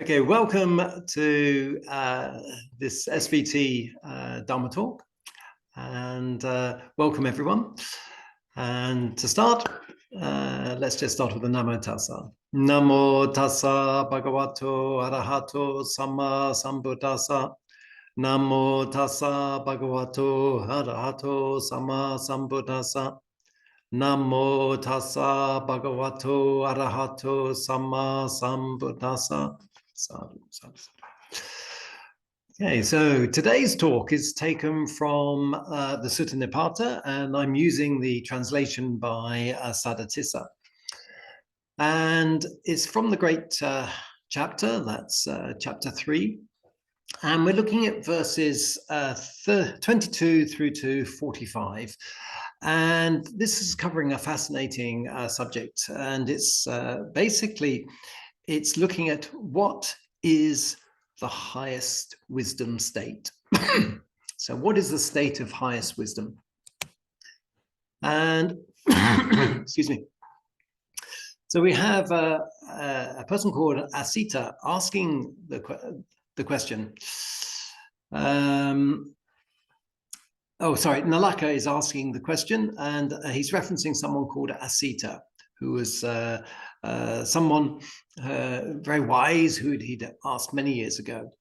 Okay, welcome to this SVT Dharma talk, and welcome everyone. And to start, let's just start with the Namo Tassa. Namo Tassa Bhagavato Arahato Samma Sambuddhassa. Namo Tassa Bhagavato Arahato Samma Sambuddhassa. Namo Tassa Bhagavato Arahato Samma Sambuddhassa. Sadhu, sadhu, sadhu. Okay, so today's talk is taken from the SuttaNipata, and I'm using the translation by Saddhastissa. And it's from the great chapter, that's chapter 3. And we're looking at verses 22 through to 45. And this is covering a fascinating subject. And it's basically, it's looking at what is the highest wisdom state. So what is the state of highest wisdom? And, excuse me. So we have a person called Asita asking the question. Nalaka is asking the question, and he's referencing someone called Asita, who was someone very wise who he'd asked many years ago.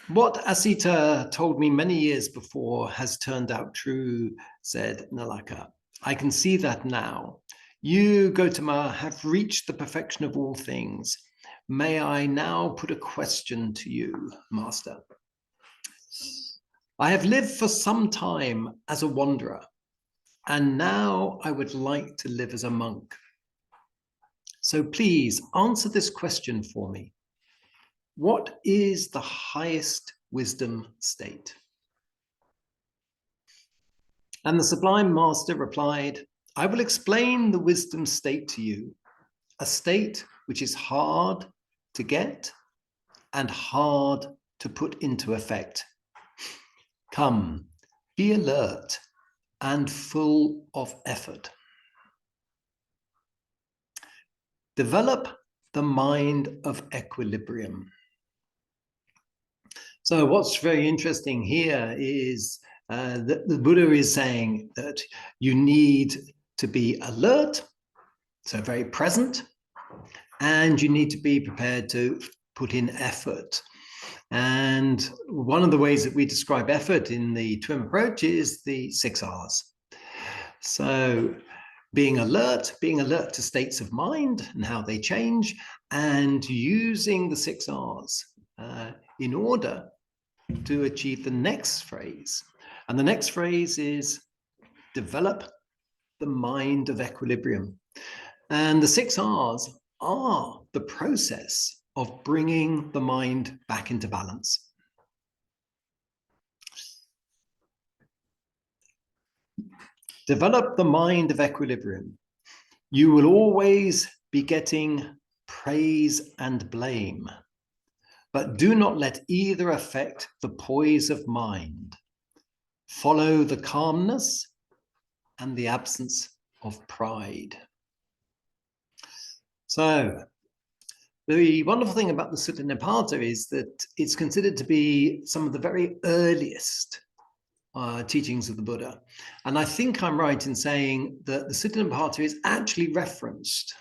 What Asita told me many years before has turned out true, said Nalaka. I can see that now. You, Gautama, have reached the perfection of all things. May I now put a question to you, Master? I have lived for some time as a wanderer, and now I would like to live as a monk. So please answer this question for me. What is the highest wisdom state? And the Sublime Master replied, I will explain the wisdom state to you, a state which is hard to get and hard to put into effect. Come, be alert and full of effort. Develop the mind of equilibrium. So what's very interesting here is that the Buddha is saying that you need to be alert, so very present, and you need to be prepared to put in effort. And one of the ways that we describe effort in the TWIM approach is the 6 R's. So being alert to states of mind and how they change, and using the 6 R's in order to achieve the next phrase. And the next phrase is develop the mind of equilibrium. And the 6 R's are the process of bringing the mind back into balance. Develop the mind of equilibrium. You will always be getting praise and blame, but do not let either affect the poise of mind. Follow the calmness and the absence of pride. So, the wonderful thing about the SuttaNipata is that it's considered to be some of the very earliest teachings of the Buddha. And I think I'm right in saying that the SuttaNipata is actually referenced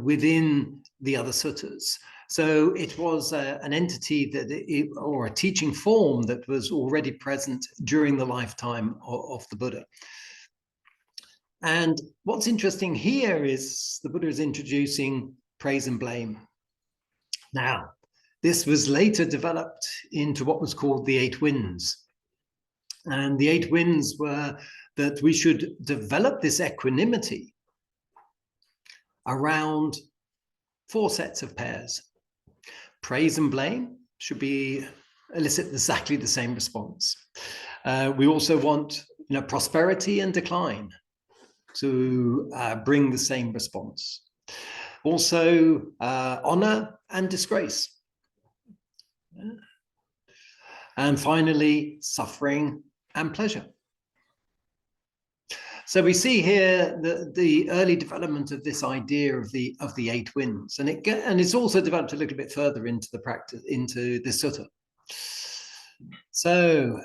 within the other suttas. So it was an entity or a teaching form that was already present during the lifetime of the Buddha. And what's interesting here is the Buddha is introducing praise and blame. Now, this was later developed into what was called the 8 winds. And the 8 winds were that we should develop this equanimity around 4 sets of pairs. Praise and blame should elicit exactly the same response. We also want prosperity and decline to bring the same response. Also, honor and disgrace. And finally, suffering and pleasure. So we see here the early development of this idea of the 8 winds, and it's also developed a little bit further into the practice, into the sutta. So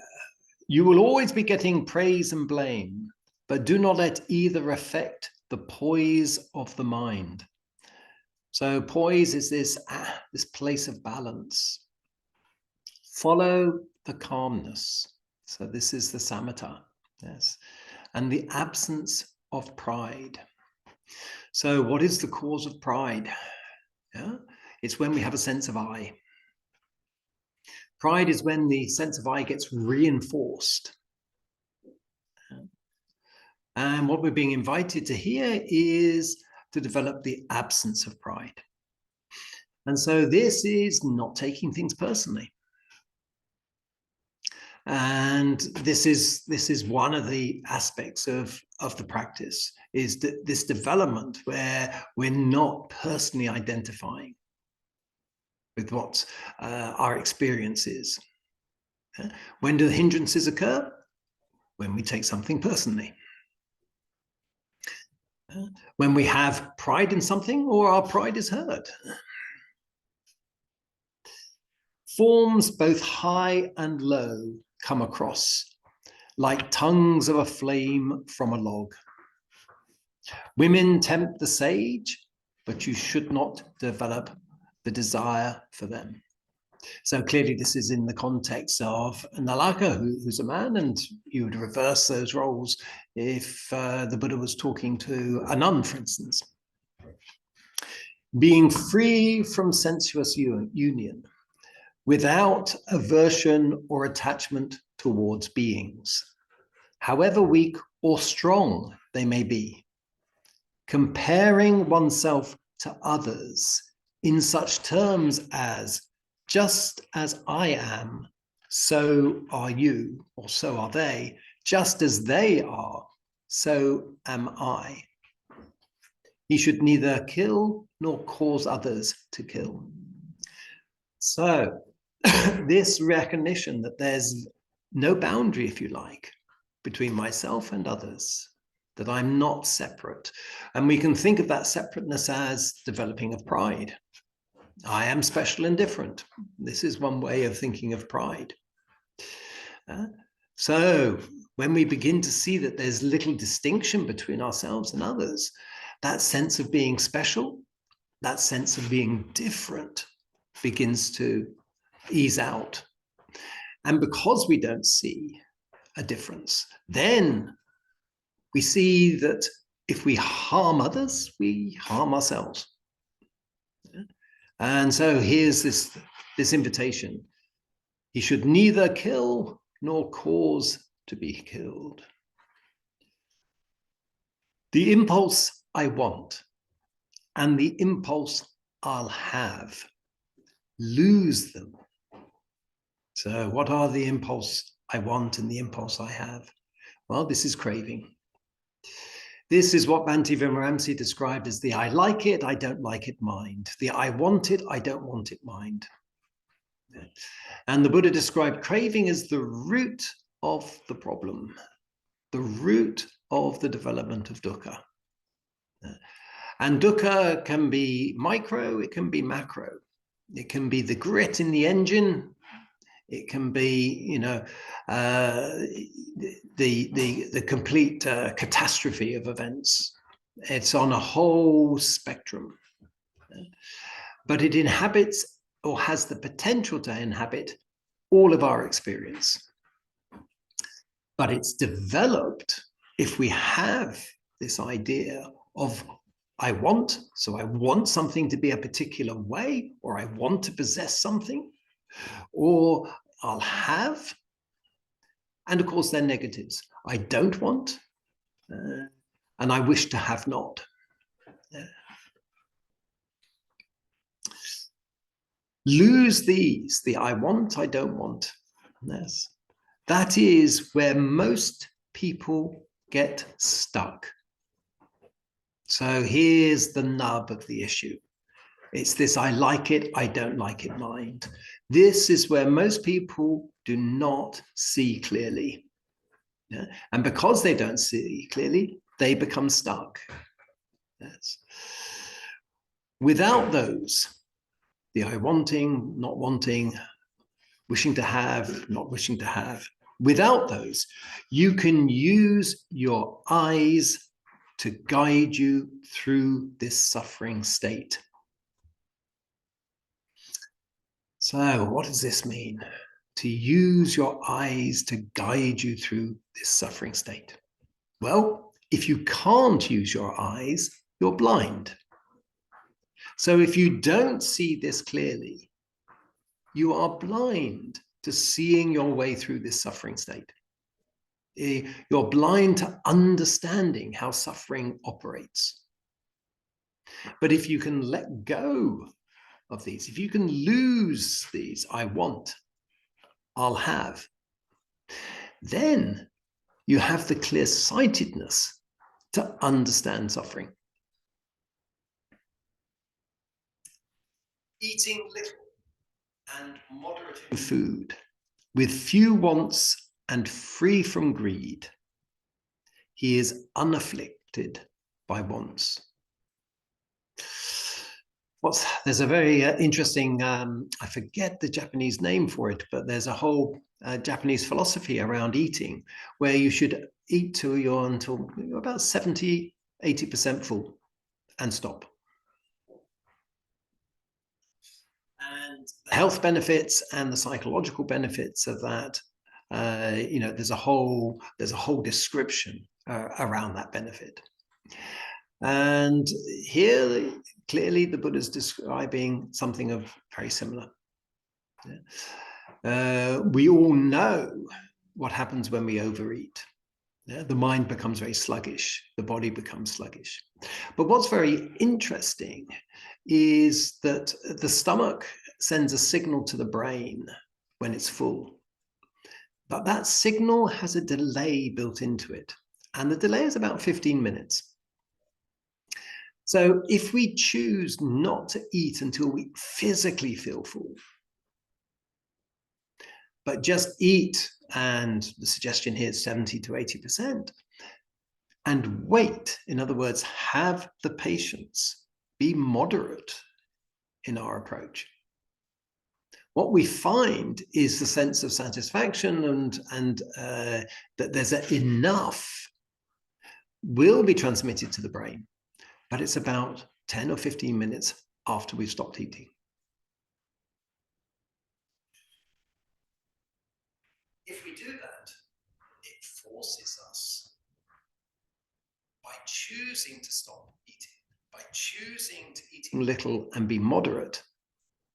you will always be getting praise and blame, but do not let either affect the poise of the mind. So poise is this place of balance. Follow the calmness. So this is the samatha, yes, and the absence of pride. So what is the cause of pride? Yeah? It's when we have a sense of I. Pride is when the sense of I gets reinforced. And what we're being invited to here is to develop the absence of pride. And so this is not taking things personally. And this is one of the aspects of the practice, is this development where we're not personally identifying with what our experience is. When do the hindrances occur? When we take something personally. When we have pride in something, or our pride is hurt. Forms both high and low come across, like tongues of a flame from a log. Women tempt the sage, but you should not develop the desire for them. So clearly this is in the context of Nalaka, who's a man, and you would reverse those roles if the Buddha was talking to a nun, for instance. Being free from sensuous union, without aversion or attachment towards beings, however weak or strong they may be. Comparing oneself to others in such terms as, just as I am, so are you, or so are they. Just as they are, so am I. He should neither kill nor cause others to kill. So this recognition that there's no boundary, if you like, between myself and others, that I'm not separate. And we can think of that separateness as developing of pride. I am special and different. This is one way of thinking of pride. So when we begin to see that there's little distinction between ourselves and others, that sense of being special, that sense of being different begins to ease out. And because we don't see a difference, then we see that if we harm others, we harm ourselves. And so here's this invitation. He should neither kill nor cause to be killed. The impulse I want and the impulse I'll have, lose them. So what are the impulse I want and the impulse I have? Well, this is craving. This is what Bhante Vimramsi described as the I like it, I don't like it mind. The I want it, I don't want it mind. And the Buddha described craving as the root of the problem, the root of the development of dukkha. And dukkha can be micro, it can be macro. It can be the grit in the engine. It can be, the complete catastrophe of events. It's on a whole spectrum. But it inhabits, or has the potential to inhabit, all of our experience. But it's developed if we have this idea of I want, so I want something to be a particular way, or I want to possess something, or I'll have. And of course, they're negatives. I don't want, and I wish to have not. Lose these, the I want, I don't want. Yes. That is where most people get stuck. So here's the nub of the issue. It's this I like it, I don't like it mind. This is where most people do not see clearly. Yeah? And because they don't see clearly, they become stuck. Yes. Without those, the I wanting, not wanting, wishing to have, not wishing to have, without those, you can use your eyes to guide you through this suffering state. So what does this mean? To use your eyes to guide you through this suffering state. Well, if you can't use your eyes, you're blind. So if you don't see this clearly, you are blind to seeing your way through this suffering state. You're blind to understanding how suffering operates. But if you can let go of these, if you can lose these, I want, I'll have, then you have the clear-sightedness to understand suffering. Eating little and moderate in food, with few wants and free from greed, he is unafflicted by wants. There's a very interesting, I forget the Japanese name for it, but there's a whole Japanese philosophy around eating, where you should eat till you're about 70, 80% full and stop. And the health benefits and the psychological benefits of that, there's a whole description around that benefit. And here, clearly, the Buddha is describing something of very similar. We all know what happens when we overeat. The mind becomes very sluggish, the body becomes sluggish. But what's very interesting is that the stomach sends a signal to the brain when it's full. But that signal has a delay built into it. And the delay is about 15 minutes. So if we choose not to eat until we physically feel full, but just eat, and the suggestion here is 70 to 80%, and wait, in other words, have the patience, be moderate in our approach. What we find is the sense of satisfaction and that there's enough will be transmitted to the brain, but it's about 10 or 15 minutes after we've stopped eating. If we do that, it forces us, by choosing to stop eating, by choosing to eating little and be moderate,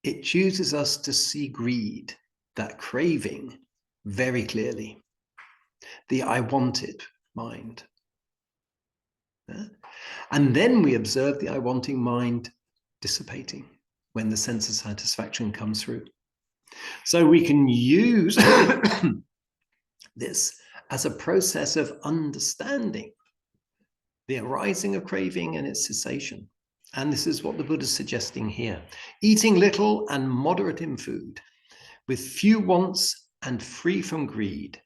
it chooses us to see greed, that craving, very clearly. The I wanted mind. Yeah? And then we observe the I wanting mind dissipating when the sense of satisfaction comes through. So we can use this as a process of understanding the arising of craving and its cessation. And this is what the Buddha is suggesting here. Eating little and moderate in food, with few wants and free from greed,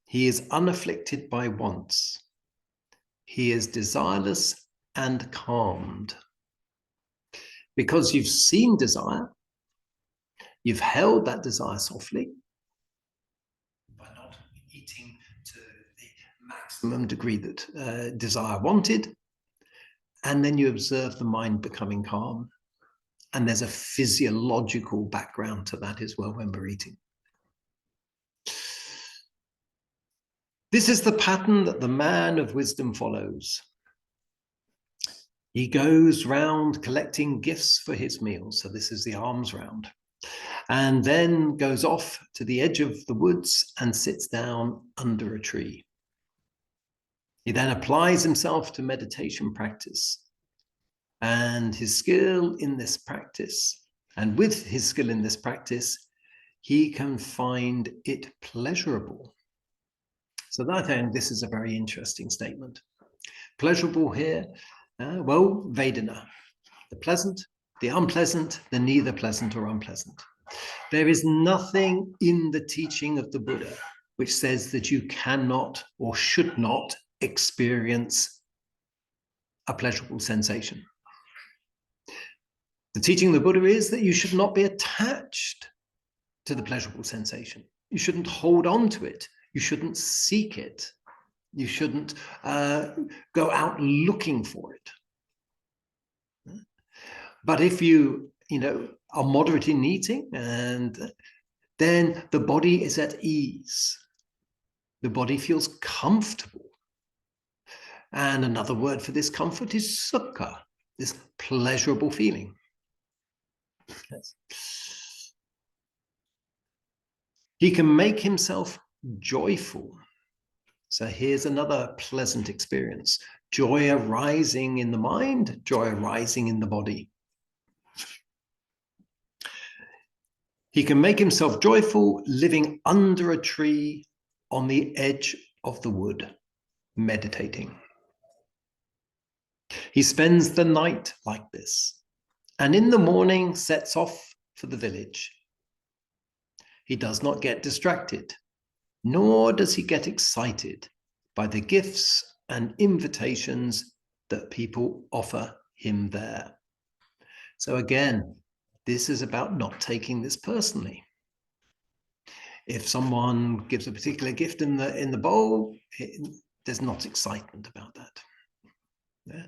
he is unafflicted by wants. He is desireless and calmed. Because you've seen desire, you've held that desire softly by not eating to the maximum degree that desire wanted, and then you observe the mind becoming calm. And there's a physiological background to that as well when we're eating. This is the pattern that the man of wisdom follows. He goes round collecting gifts for his meals. So this is the alms round. And then goes off to the edge of the woods and sits down under a tree. He then applies himself to meditation practice. And his skill in this practice, and with his skill in this practice, he can find it pleasurable. So that end, this is a very interesting statement. Pleasurable here, well, Vedana, the pleasant, the unpleasant, the neither pleasant or unpleasant. There is nothing in the teaching of the Buddha which says that you cannot or should not experience a pleasurable sensation. The teaching of the Buddha is that you should not be attached to the pleasurable sensation. You shouldn't hold on to it. You shouldn't seek it. You shouldn't go out looking for it. But if you are moderate in eating, and then the body is at ease. The body feels comfortable. And another word for this comfort is sukha, this pleasurable feeling. Yes. He can make himself joyful. So here's another pleasant experience. Joy arising in the mind, joy arising in the body. He can make himself joyful living under a tree on the edge of the wood, meditating. He spends the night like this, and in the morning sets off for the village. He does not get distracted, nor does he get excited by the gifts and invitations that people offer him there. So again, this is about not taking this personally. If someone gives a particular gift in the bowl, there's not excitement about that. Yeah?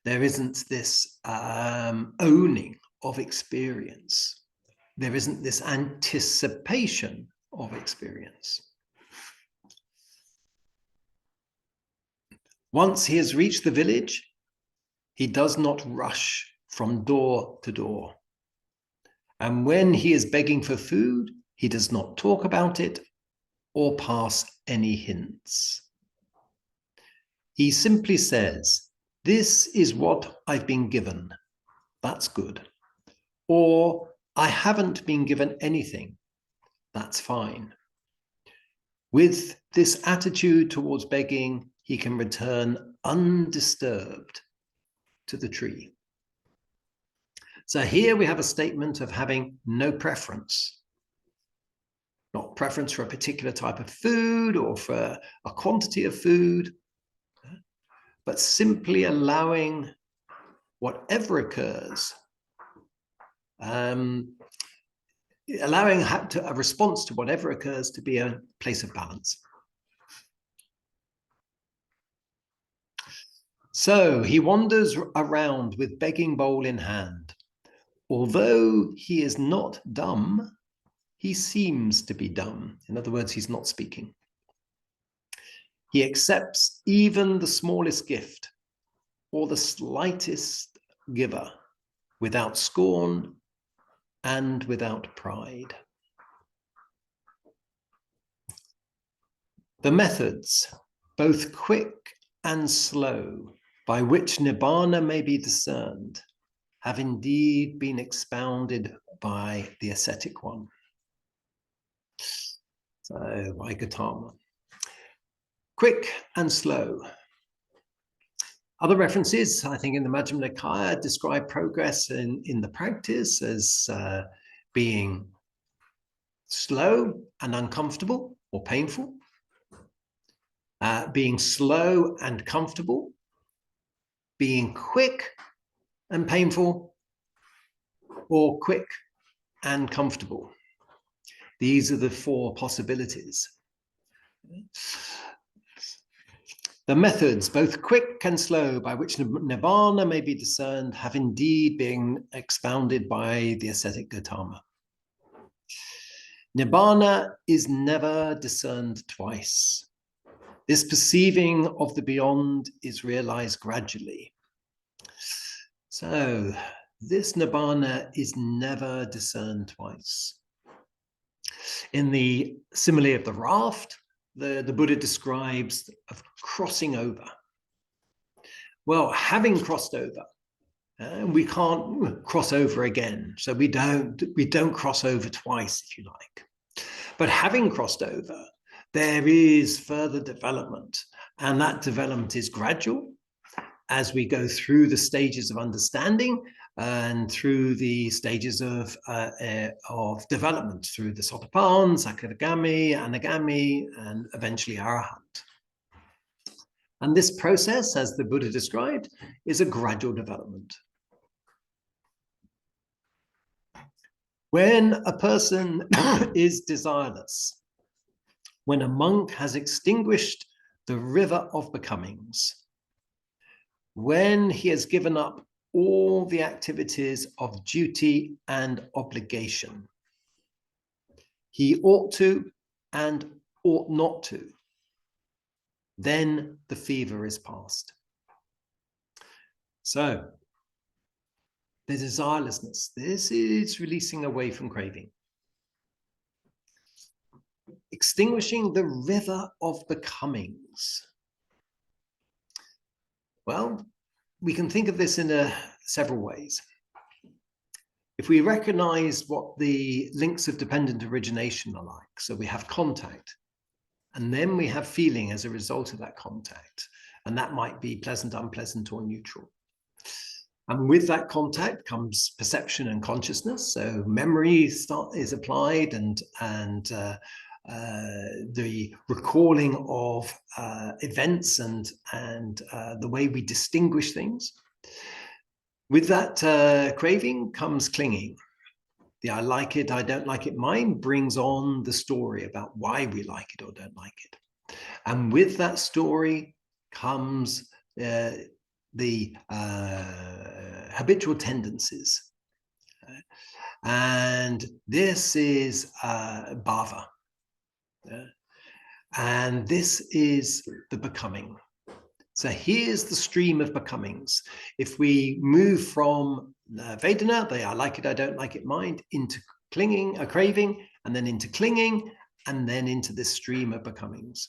There isn't this owning of experience. There isn't this anticipation of experience. Once he has reached the village, he does not rush from door to door. And when he is begging for food, he does not talk about it or pass any hints. He simply says, "This is what I've been given. That's good." Or, "I haven't been given anything. That's fine." With this attitude towards begging, he can return undisturbed to the tree. So here we have a statement of having no preference. Not preference for a particular type of food or for a quantity of food, but simply allowing whatever occurs, allowing a response to whatever occurs to be a place of balance. So he wanders around with begging bowl in hand. Although he is not dumb, he seems to be dumb. In other words, he's not speaking. He accepts even the smallest gift or the slightest giver without scorn and without pride. The methods, both quick and slow, by which nibbana may be discerned, have indeed been expounded by the ascetic one. So, by Gautama. Quick and slow. Other references, I think, in the Majjhima Nikaya describe progress in the practice as being slow and uncomfortable or painful, being slow and comfortable, being quick and painful, or quick and comfortable. These are the four possibilities. The methods, both quick and slow, by which nibbana may be discerned, have indeed been expounded by the ascetic Gautama. Nibbana is never discerned twice. This perceiving of the beyond is realized gradually. So, this nibbana is never discerned twice. In the simile of the raft, the Buddha describes of crossing over. Well, having crossed over, we can't cross over again. So we don't cross over twice, if you like. But having crossed over, there is further development, and that development is gradual, as we go through the stages of understanding and through the stages of development, through the Sotapan, Sakadagami, Anagami, and eventually Arahant. And this process, as the Buddha described, is a gradual development. When a person is desireless, when a monk has extinguished the river of becomings, when he has given up all the activities of duty and obligation, he ought to and ought not to, then the fever is past. So, the desirelessness, this is releasing away from craving. Extinguishing the river of becomings. Well, we can think of this in several ways. If we recognize what the links of dependent origination are like, so we have contact, and then we have feeling as a result of that contact, and that might be pleasant, unpleasant, or neutral. And with that contact comes perception and consciousness. So memory is applied, and the recalling of events and the way we distinguish things. With that craving comes clinging. The I like it, I don't like it mind brings on the story about why we like it or don't like it. And with that story comes the habitual tendencies. And this is bhava. And this is the becoming. So here's the stream of becomings. If we move from Vedana, the I like it, I don't like it mind, into clinging, a craving, and then into clinging, and then into this stream of becomings.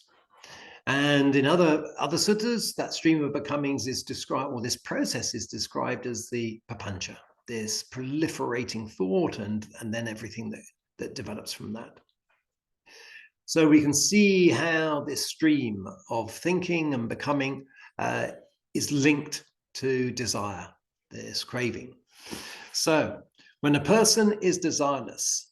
And in other suttas, that stream of becomings is described, or this process is described as the papancha, this proliferating thought, and then everything that develops from that. So we can see how this stream of thinking and becoming is linked to desire, this craving. So when a person is desireless,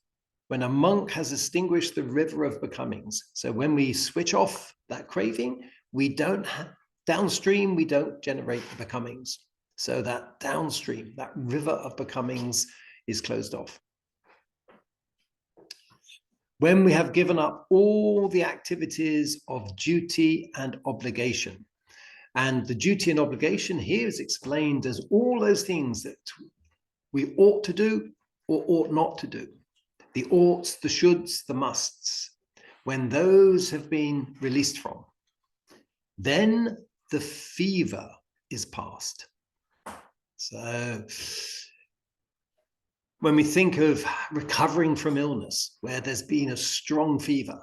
when a monk has extinguished the river of becomings, so when we switch off that craving, we don't downstream, we don't generate the becomings. So that downstream, that river of becomings is closed off. When we have given up all the activities of duty and obligation, and the duty and obligation here is explained as all those things that we ought to do or ought not to do. The oughts, the shoulds, the musts. When those have been released from, then the fever is past. So when we think of recovering from illness, where there's been a strong fever,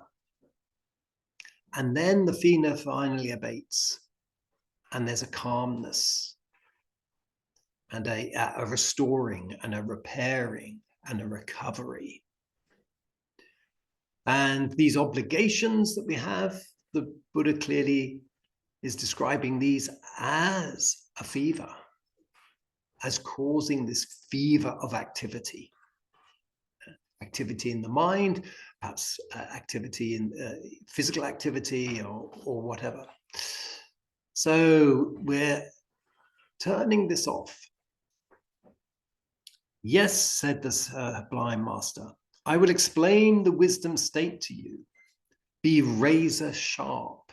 and then the fever finally abates, and there's a calmness, and a restoring, and a repairing, and a recovery. And these obligations that we have, the Buddha clearly is describing these as a fever, as causing this fever of activity. Activity in the mind, perhaps activity in physical activity or whatever. So we're turning this off. Yes, said the blind master, I will explain the wisdom state to you. Be razor sharp.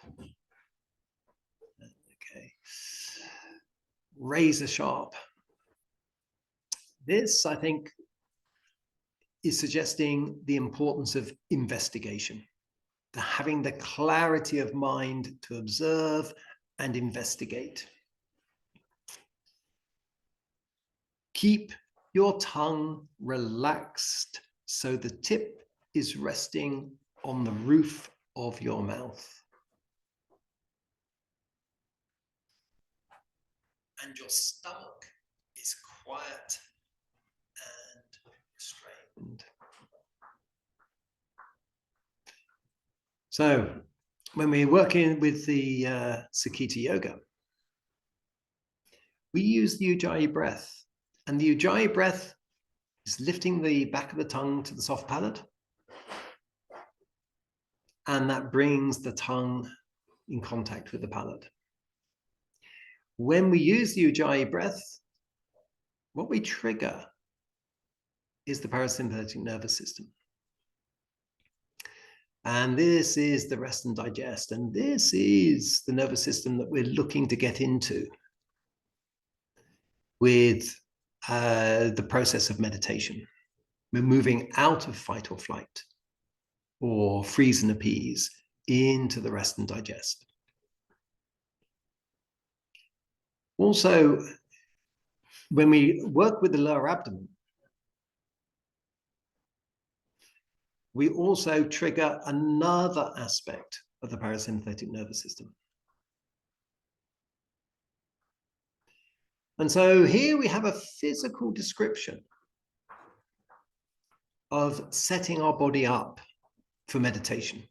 Okay. Razor sharp. This, I think, is suggesting the importance of investigation, having the clarity of mind to observe and investigate. Keep your tongue relaxed so the tip is resting on the roof of your mouth. And your stomach is quiet and restrained. So when we're working with the Sakita Yoga, we use the Ujjayi breath. And the Ujjayi breath is lifting the back of the tongue to the soft palate. And that brings the tongue in contact with the palate. When we use the Ujjayi breath, what we trigger is the parasympathetic nervous system. And this is the rest and digest. And this is the nervous system that we're looking to get into with the process of meditation. We're moving out of fight or flight or freeze and appease into the rest and digest. Also, when we work with the lower abdomen, we also trigger another aspect of the parasympathetic nervous system. And so here we have a physical description of setting our body up for meditation.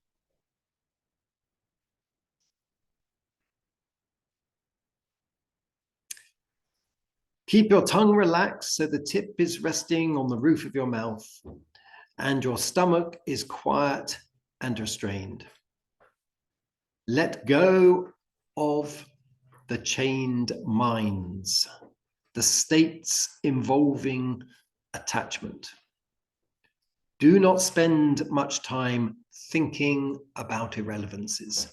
Keep your tongue relaxed so the tip is resting on the roof of your mouth and your stomach is quiet and restrained. Let go of the chained minds, the states involving attachment. Do not spend much time thinking about irrelevancies.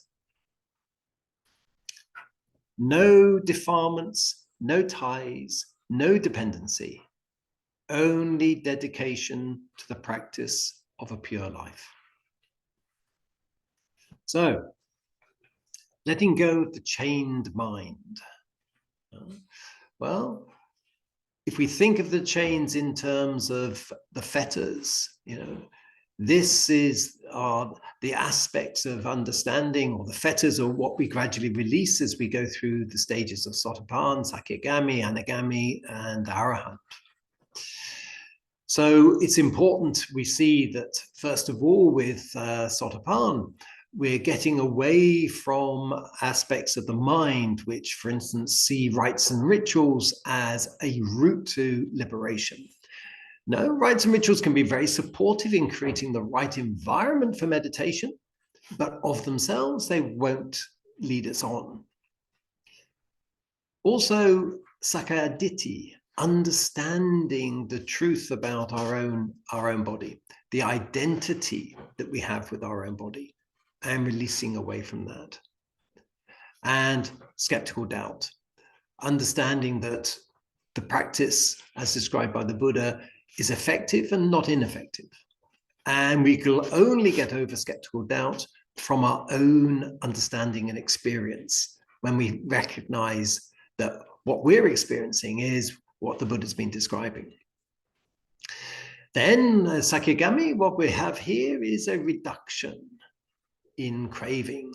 No defilements, no ties, no dependency, only dedication to the practice of a pure life. So, letting go of the chained mind. Well, if we think of the chains in terms of the fetters, this is the aspects of understanding, or the fetters are what we gradually release as we go through the stages of Sotapanna, Sakyagami, Anagami, and Arahant. So it's important we see that, first of all, with Sotapanna, we're getting away from aspects of the mind, which, for instance, see rites and rituals as a route to liberation. No, rites and rituals can be very supportive in creating the right environment for meditation, but of themselves, they won't lead us on. Also, Sakayaditi, understanding the truth about our own body, the identity that we have with our own body, and releasing away from that. And skeptical doubt, understanding that the practice, as described by the Buddha, is effective and not ineffective. And we can only get over skeptical doubt from our own understanding and experience, when we recognize that what we're experiencing is what the Buddha's been describing. Then Sakyagami, what we have here is a reduction in craving.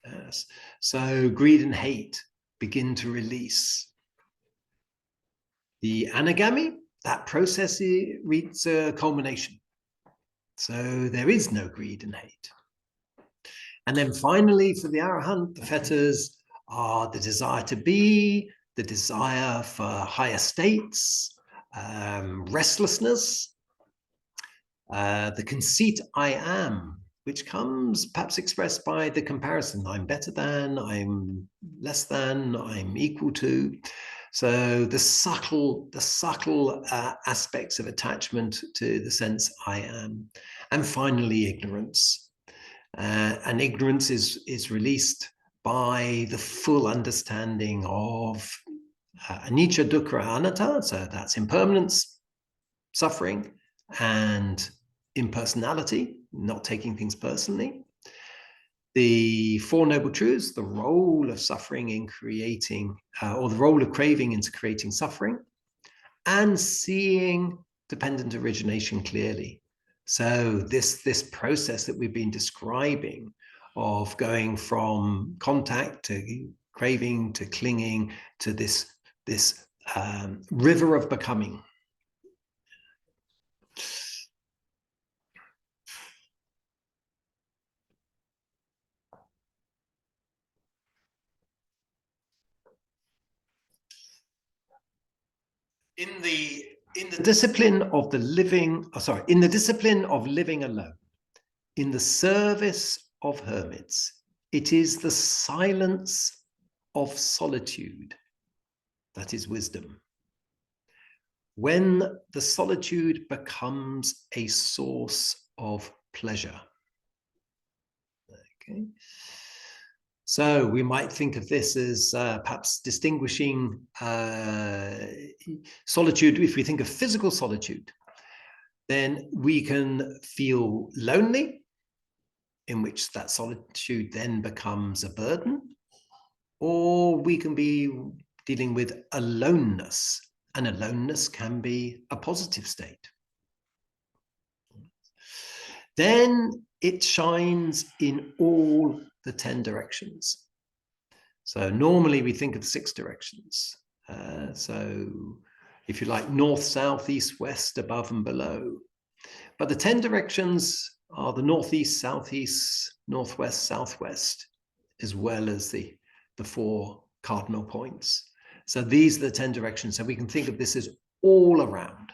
Yes. So greed and hate begin to release. The Anagami, that process reaches a culmination. So there is no greed and hate. And then finally, for the Arahant, the fetters are the desire to be, the desire for higher states, restlessness, the conceit I am, which comes perhaps expressed by the comparison. I'm better than, I'm less than, I'm equal to. So the subtle aspects of attachment to the sense I am. And finally, ignorance. And ignorance is released by the full understanding of anicca, dukkha, anatta. So that's impermanence, suffering, and impersonality, not taking things personally. The Four Noble Truths, the role of suffering in creating, or the role of craving into creating suffering, and seeing dependent origination clearly. So this process that we've been describing of going from contact to craving to clinging to this river of becoming. In the discipline of the living, in the discipline of living alone, in the service of hermits, it is the silence of solitude that is wisdom. When the solitude becomes a source of pleasure. Okay. So we might think of this as perhaps distinguishing solitude. If we think of physical solitude, then we can feel lonely, in which that solitude then becomes a burden, or we can be dealing with aloneness, and aloneness can be a positive state. Then it shines in all the 10 directions. So normally we think of 6 directions. So if you like, north, south, east, west, above and below. But the 10 directions are the northeast, southeast, northwest, southwest, as well as the 4 cardinal points. So these are the 10 directions. So we can think of this as all around.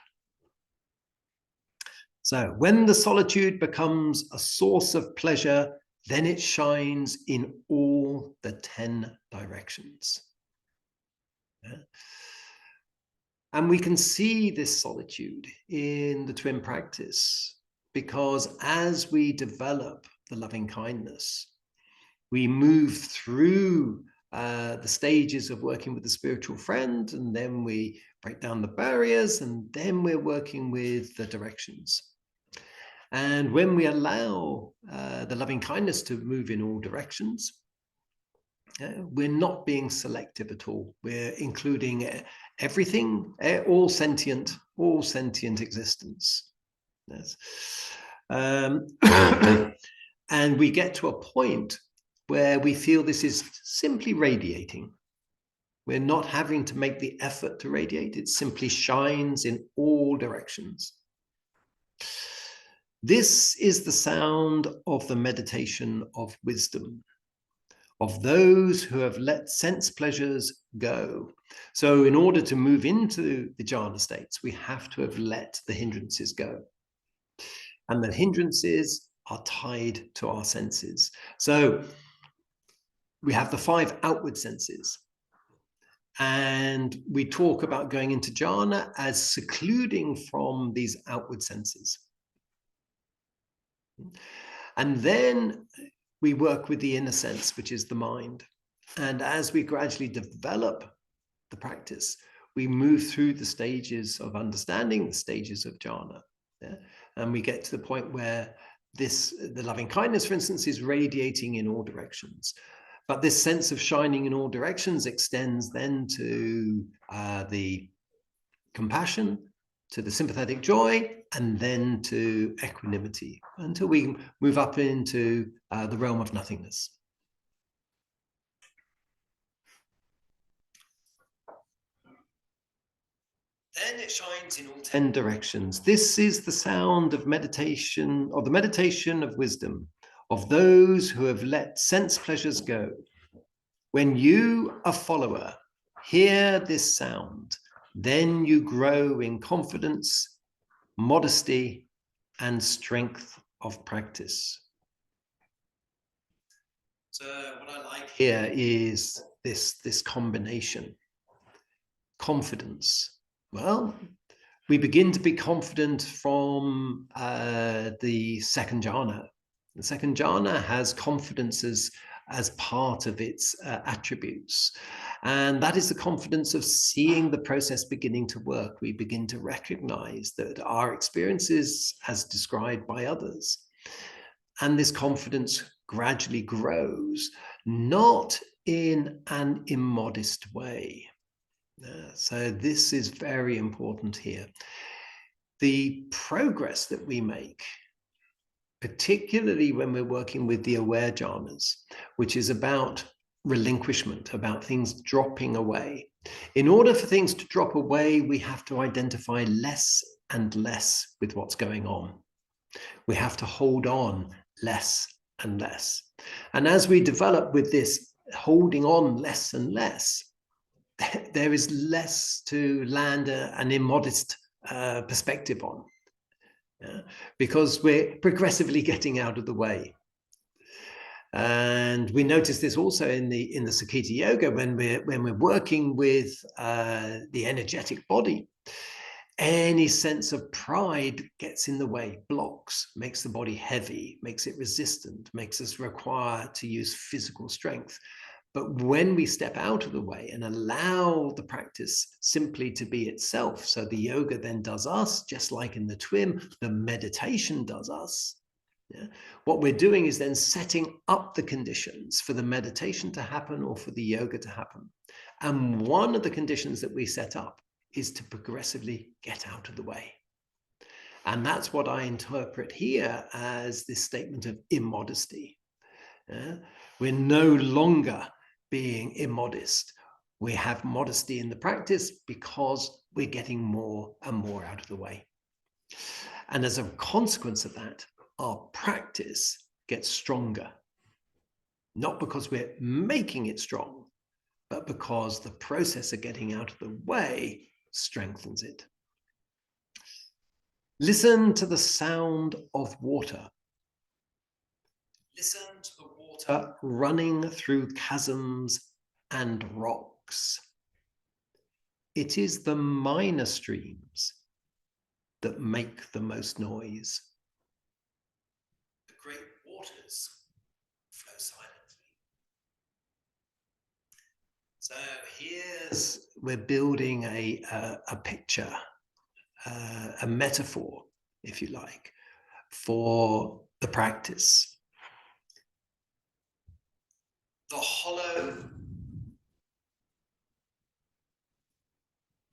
So when the solitude becomes a source of pleasure, then it shines in all the 10 directions. Yeah. And we can see this solitude in the twin practice, because as we develop the loving kindness, we move through the stages of working with the spiritual friend, and then we break down the barriers, and then we're working with the directions. And when we allow the loving kindness to move in all directions, we're not being selective at all. We're including everything, all sentient existence. Yes. And we get to a point where we feel this is simply radiating. We're not having to make the effort to radiate. It simply shines in all directions. This is the sound of the meditation of wisdom, of those who have let sense pleasures go. So in order to move into the jhana states, we have to have let the hindrances go. And the hindrances are tied to our senses. So we have the 5 outward senses. And we talk about going into jhana as secluding from these outward senses. And then we work with the inner sense, which is the mind. And as we gradually develop the practice, we move through the stages of understanding, the stages of jhana. Yeah? And we get to the point where the loving kindness, for instance, is radiating in all directions. But this sense of shining in all directions extends then to the compassion, to the sympathetic joy, and then to equanimity, until we move up into the realm of nothingness. Then it shines in all 10 directions. This is the sound of meditation, or the meditation of wisdom, of those who have let sense pleasures go. When you, a follower, hear this sound, then you grow in confidence, modesty, and strength of practice. So what I like here is this combination. Confidence. Well, we begin to be confident from the second jhana. The second jhana has confidence as part of its attributes. And that is the confidence of seeing the process beginning to work. We begin to recognize that our experiences as described by others. And this confidence gradually grows, not in an immodest way. So this is very important here. The progress that we make, particularly when we're working with the aware jhanas, which is about relinquishment, about things dropping away. In order for things to drop away, we have to identify less and less with what's going on. We have to hold on less and less. And as we develop with this holding on less and less, there is less to land an immodest perspective on, because we're progressively getting out of the way. And we notice this also in the Sakita yoga when we're working with the energetic body. Any sense of pride gets in the way, blocks, makes the body heavy, makes it resistant, makes us require to use physical strength. But when we step out of the way and allow the practice simply to be itself, so the yoga then does us, just like in the TWIM, the meditation does us. Yeah. What we're doing is then setting up the conditions for the meditation to happen or for the yoga to happen. And one of the conditions that we set up is to progressively get out of the way. And that's what I interpret here as this statement of immodesty. We're no longer being immodest. We have modesty in the practice because we're getting more and more out of the way. And as a consequence of that, our practice gets stronger. Not because we're making it strong, but because the process of getting out of the way strengthens it. Listen to the sound of water. Listen to the water running through chasms and rocks. It is the minor streams that make the most noise. The great waters flow silently. So we're building a picture, a metaphor, if you like, for the practice. The hollow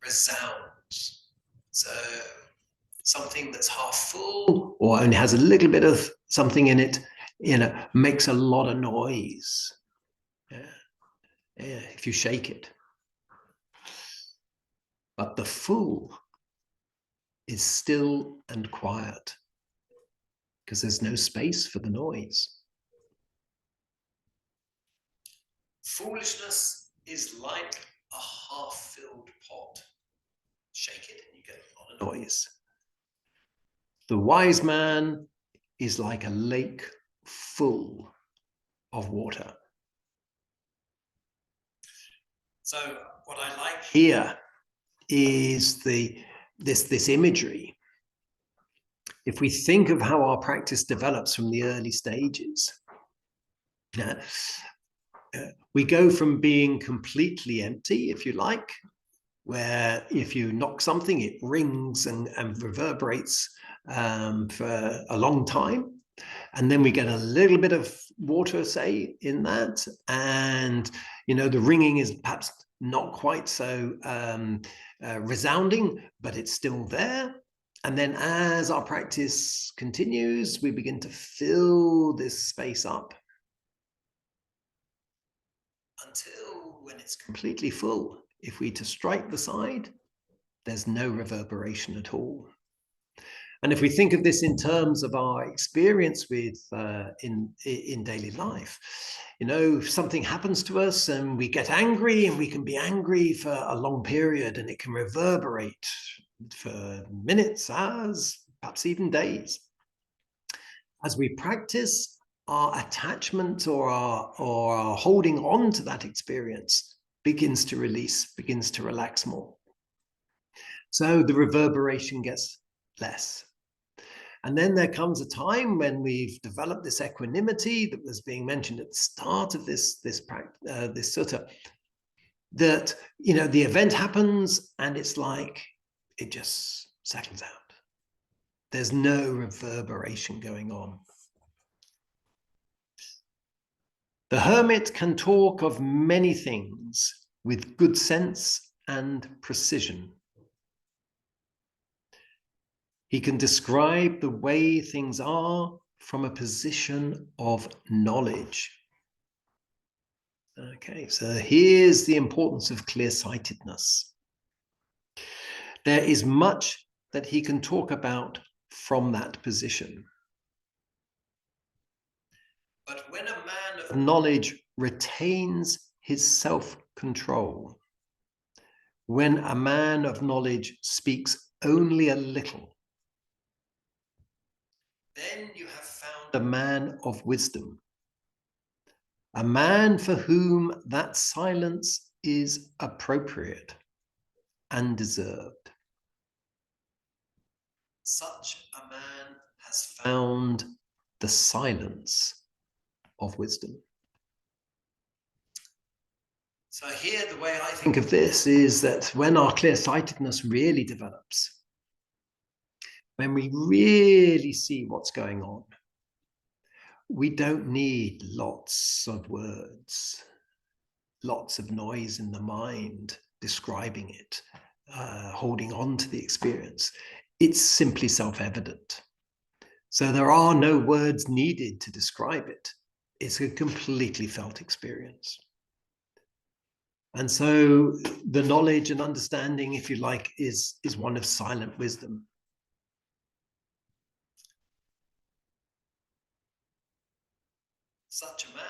resounds. So something that's half full or only has a little bit of something in it, makes a lot of noise. If you shake it. But the full is still and quiet because there's no space for the noise. Foolishness is like a half-filled pot. Shake it and you get a lot of noise. The wise man is like a lake full of water. So what I like here is this imagery. If we think of how our practice develops from the early stages, we go from being completely empty, if you like, where if you knock something, it rings and reverberates for a long time. And then we get a little bit of water, say, in that. And, the ringing is perhaps not quite so resounding, but it's still there. And then as our practice continues, we begin to fill this space up until when it's completely full, if we to strike the side, there's no reverberation at all. And if we think of this in terms of our experience with in daily life, if something happens to us and we get angry, and we can be angry for a long period, and it can reverberate for minutes, hours, perhaps even days. As we practice, our attachment or our holding on to that experience begins to release, begins to relax more. So the reverberation gets less. And then there comes a time when we've developed this equanimity that was being mentioned at the start of this sutta, that, the event happens and it's like it just settles out. There's no reverberation going on. The hermit can talk of many things with good sense and precision. He can describe the way things are from a position of knowledge. Okay, so here's the importance of clear-sightedness. There is much that he can talk about from that position. But when a man of knowledge retains his self-control, when a man of knowledge speaks only a little, then you have found a man of wisdom, a man for whom that silence is appropriate and deserved. Such a man has found the silence of wisdom. So here, the way I think of this is that when our clear-sightedness really develops, when we really see what's going on, we don't need lots of words, lots of noise in the mind describing it, holding on to the experience. It's simply self-evident. So there are no words needed to describe it. It's a completely felt experience. And so the knowledge and understanding, if you like, is one of silent wisdom. Such a man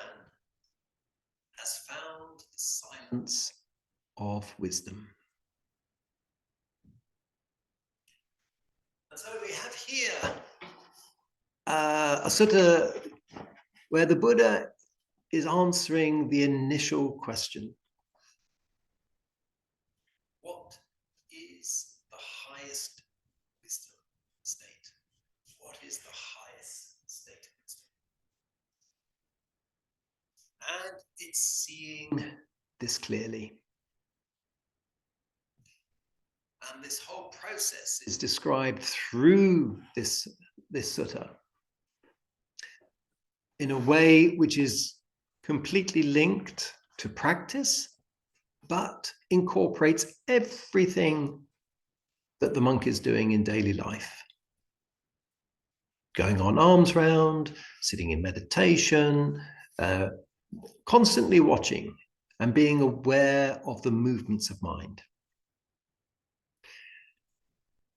has found the silence of wisdom. And so we have here a sutta where the Buddha is answering the initial question. What is the highest wisdom state? What is the highest state of wisdom? And it's seeing this clearly. And this whole process is described through this sutta in a way which is completely linked to practice, but incorporates everything that the monk is doing in daily life. Going on alms round, sitting in meditation, constantly watching and being aware of the movements of mind.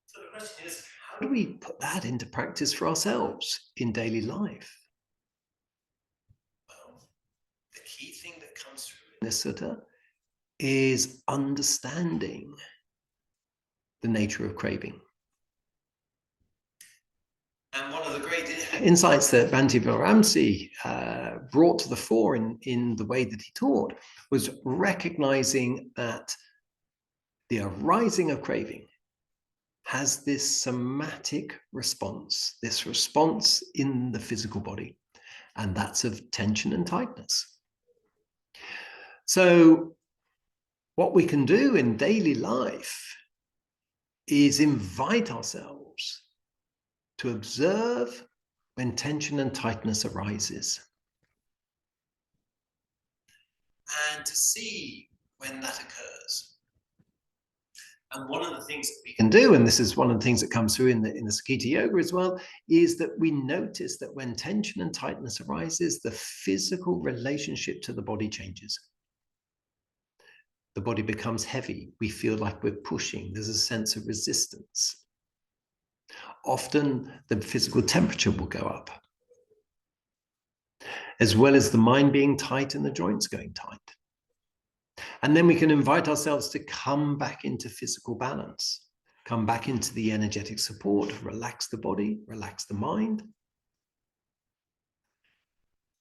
So the question is, how do we put that into practice for ourselves in daily life? Well, the key thing that comes through in this sutta is understanding the nature of craving. And one of the great insights that Bhante Viramsey brought to the fore in the way that he taught was recognizing that the arising of craving has this somatic response, this response in the physical body, and that's of tension and tightness. So what we can do in daily life is invite ourselves to observe when tension and tightness arises, and to see when that occurs. And one of the things that we can do, and this is one of the things that comes through in the Sakita Yoga as well, is that we notice that when tension and tightness arises, the physical relationship to the body changes. The body becomes heavy. We feel like we're pushing. There's a sense of resistance. Often the physical temperature will go up, as well as the mind being tight and the joints going tight. And then we can invite ourselves to come back into physical balance, come back into the energetic support, relax the body, relax the mind.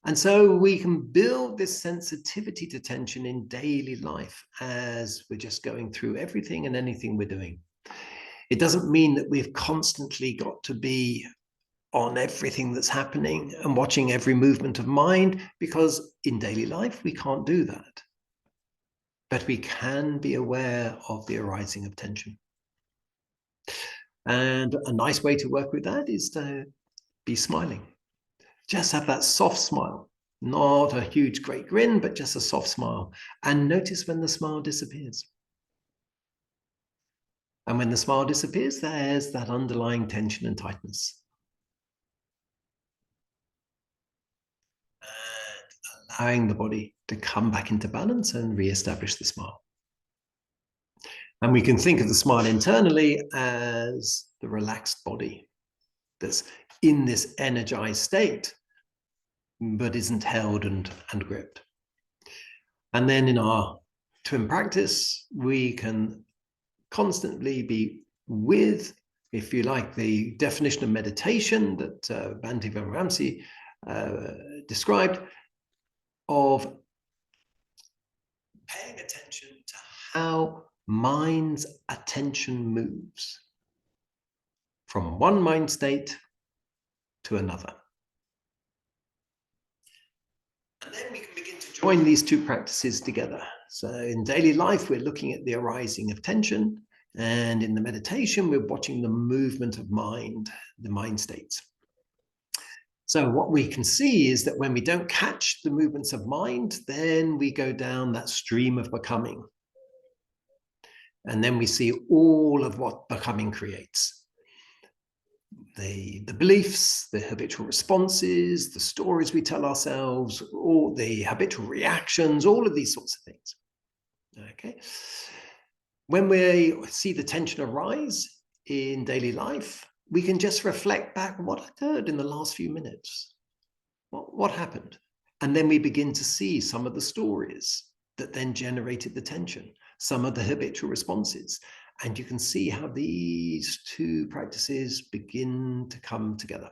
And so we can build this sensitivity to tension in daily life as we're just going through everything and anything we're doing. It doesn't mean that we've constantly got to be on everything that's happening and watching every movement of mind, because in daily life, we can't do that. But we can be aware of the arising of tension. And a nice way to work with that is to be smiling. Just have that soft smile, not a huge, great grin, but just a soft smile. And notice when the smile disappears. And when the smile disappears, there's that underlying tension and tightness. And allowing the body to come back into balance and re-establish the smile. And we can think of the smile internally as the relaxed body that's in this energized state, but isn't held and gripped. And then in our twin practice, we can constantly be with, if you like, the definition of meditation that Bhante Van Ramsey described, of paying attention to how mind's attention moves from one mind state to another. And then we can begin to join these two practices together. So in daily life, we're looking at the arising of tension. And in the meditation, we're watching the movement of mind, the mind states. So what we can see is that when we don't catch the movements of mind, then we go down that stream of becoming. And then we see all of what becoming creates. The beliefs, the habitual responses, the stories we tell ourselves, all the habitual reactions, all of these sorts of things. Okay. When we see the tension arise in daily life, we can just reflect back what occurred in the last few minutes. What happened? And then we begin to see some of the stories that then generated the tension, some of the habitual responses. And you can see how these two practices begin to come together.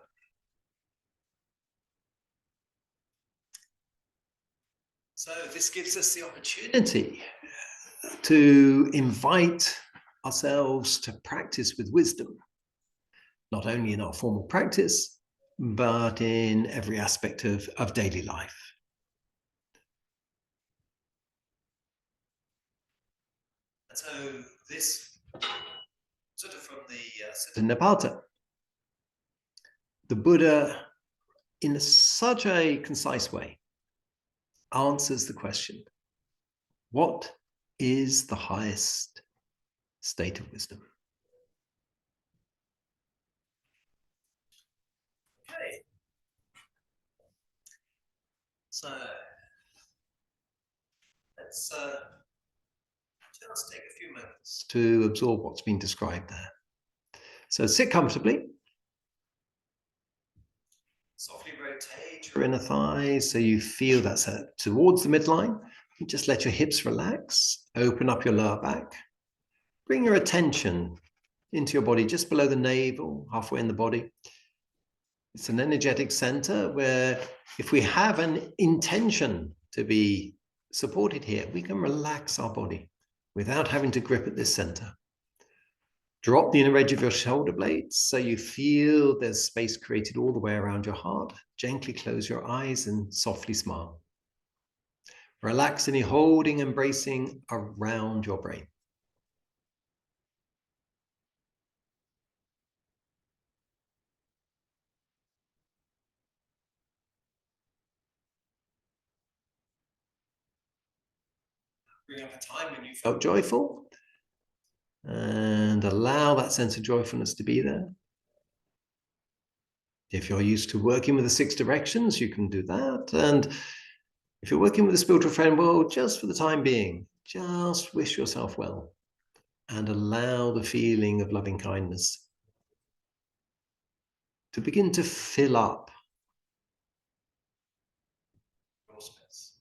So this gives us the opportunity to invite ourselves to practice with wisdom, not only in our formal practice, but in every aspect of daily life. And so this sort of from the Suttanipāta, the Buddha, in such a concise way, answers the question, what is the highest state of wisdom? Okay. So let's just take a few moments to absorb what's been described there. So sit comfortably. Softly rotate your inner thighs so you feel that's towards the midline. Just let your hips relax. Open up your lower back. Bring your attention into your body just below the navel, halfway in the body. It's an energetic center where if we have an intention to be supported here, we can relax our body without having to grip at this center. Drop the inner edge of your shoulder blades so you feel there's space created all the way around your heart. Gently close your eyes and softly smile. Relax any holding, embracing around your brain. Bring up a time when you felt joyful and allow that sense of joyfulness to be there. If you're used to working with the 6 directions, you can do that. And if you're working with a spiritual friend, well, just for the time being, just wish yourself well and allow the feeling of loving kindness to begin to fill up your space.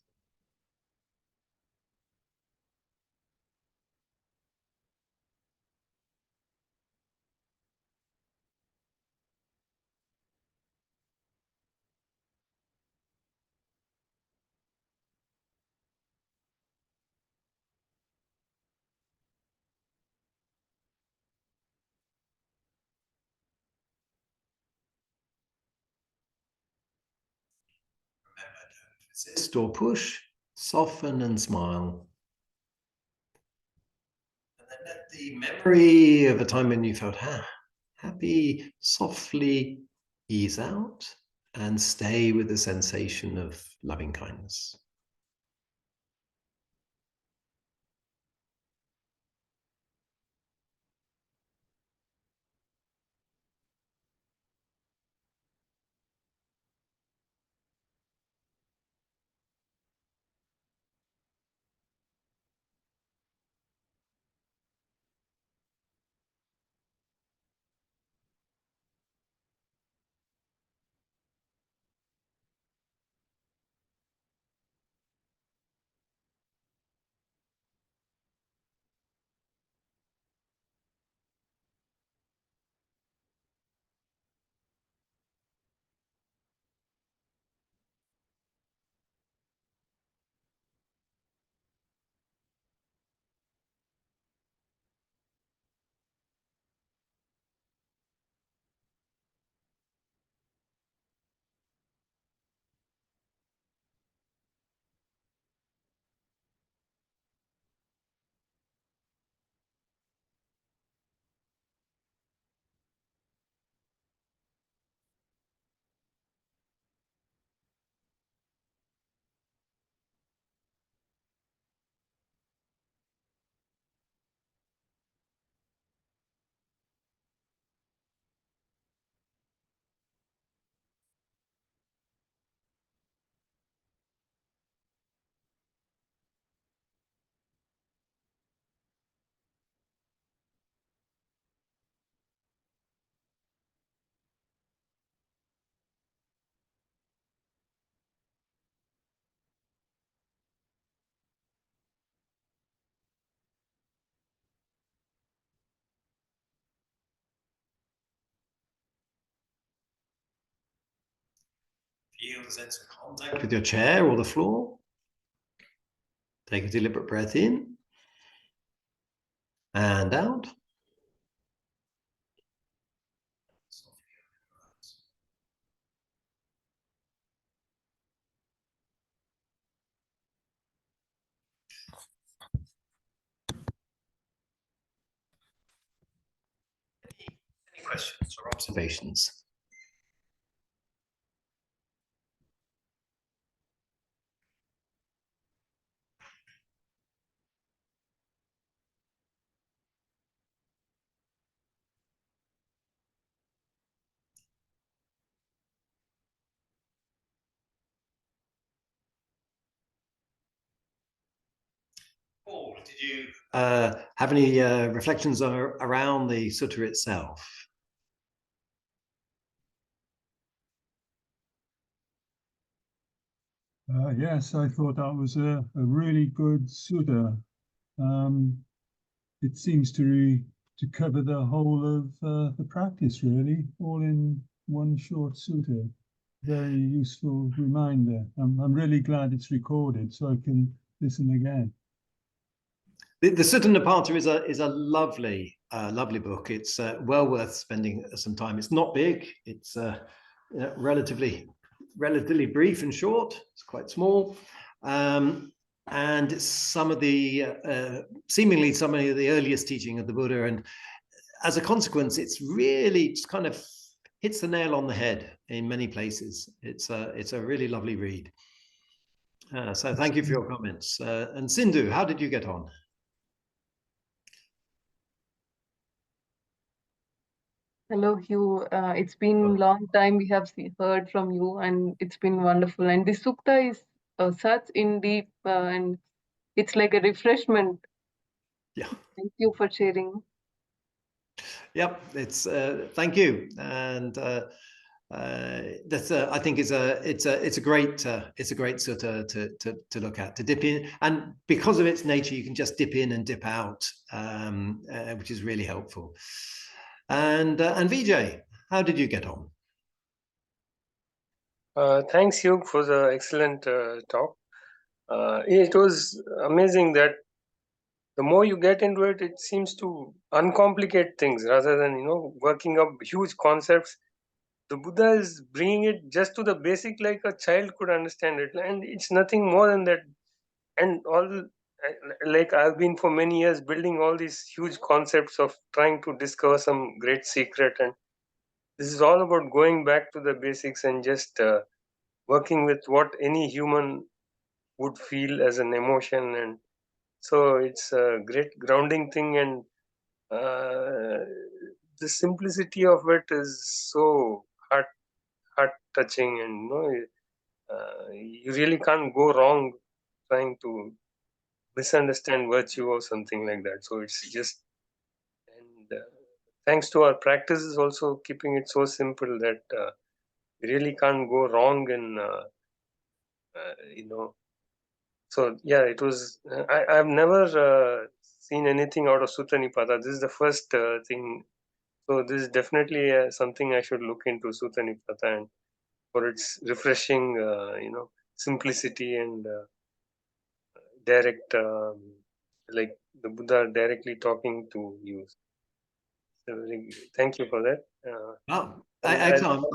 Remember, don't resist or push, soften and smile. And then let the memory of a time when you felt happy softly ease out and stay with the sensation of loving kindness. Feel the sense of contact with your chair or the floor. Take a deliberate breath in and out. Any questions or observations? Paul, did you have any reflections around the sutta itself? Yes, I thought that was a really good sutta. It seems to cover the whole of the practice, really, all in one short sutta. Very useful reminder. I'm really glad it's recorded so I can listen again. The Suttanipāta is a lovely book. It's well worth spending some time. It's not big. It's relatively brief and short. It's quite small, and it's some of the seemingly some of the earliest teaching of the Buddha. And as a consequence, it's really just kind of hits the nail on the head in many places. It's a really lovely read. So thank you for your comments. And Sindhu, how did you get on? Hello, Hugh. It's been a long time we have heard from you, and it's been wonderful. And this sukta is such in deep, and it's like a refreshment. Yeah. Thank you for sharing. Yep, it's thank you, and that's I think it's a great sutta to look at, to dip in, and because of its nature, you can just dip in and dip out, which is really helpful. And Vijay, how did you get on? Thanks, Hugh, for the excellent talk. It was amazing that the more you get into it, it seems to uncomplicate things rather than working up huge concepts. The Buddha is bringing it just to the basic, like a child could understand it, and it's nothing more than that. And all, like I've been for many years building all these huge concepts of trying to discover some great secret, and this is all about going back to the basics and just working with what any human would feel as an emotion. And so it's a great grounding thing, and the simplicity of it is so heart touching, and you really can't go wrong trying to misunderstand virtue or something like that. So it's just, and thanks to our practices also keeping it so simple that you really can't go wrong in So yeah, it was. I've never seen anything out of Suttanipata. This is the first thing. So this is definitely something I should look into, Suttanipata, and for its refreshing, simplicity and direct, like the Buddha directly talking to you. So thank you for that. Excellent.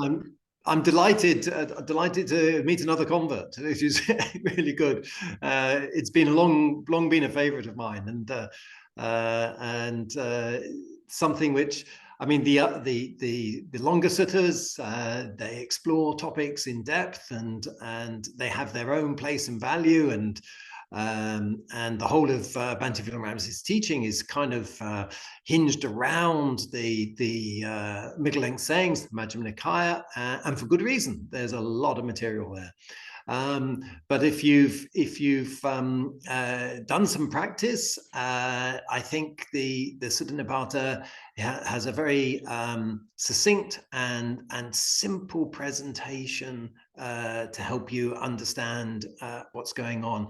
I'm delighted to meet another convert, which is really good. It's been long been a favorite of mine, and something which, I mean, the longer suttas, they explore topics in depth, and they have their own place and value, and the whole of Bhante Vilaram's teaching is kind of hinged around the middle-length sayings, the Majjhima Nikaya, and for good reason. There's a lot of material there. But if you've done some practice, I think the Suttanipāta has a very succinct and simple presentation to help you understand what's going on.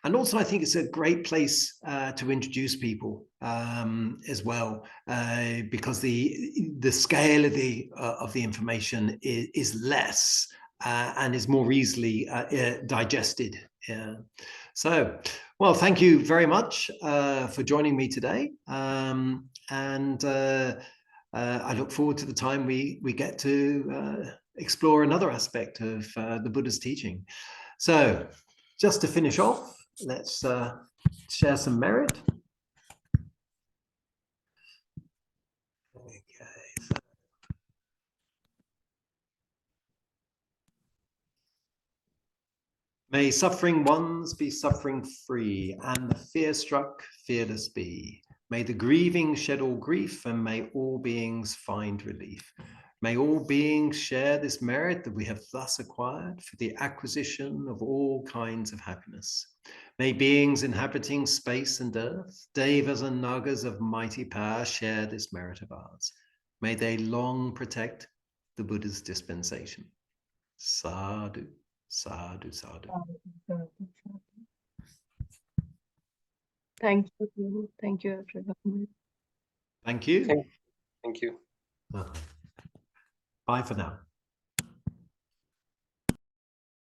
And also, I think it's a great place to introduce people as well, because the scale of the information is less. and is more easily digested. So, well, thank you very much for joining me today. And I look forward to the time we get to explore another aspect of the Buddha's teaching. So, just to finish off, let's share some merit. Okay. May suffering ones be suffering free, and the fear-struck fearless be. May the grieving shed all grief, and may all beings find relief. May all beings share this merit that we have thus acquired for the acquisition of all kinds of happiness. May beings inhabiting space and earth, devas and nagas of mighty power, share this merit of ours. May they long protect the Buddha's dispensation. Sadhu. Sadhu, sadhu. Thank you. Thank you, everyone. Thank you. Thank you. Bye for now.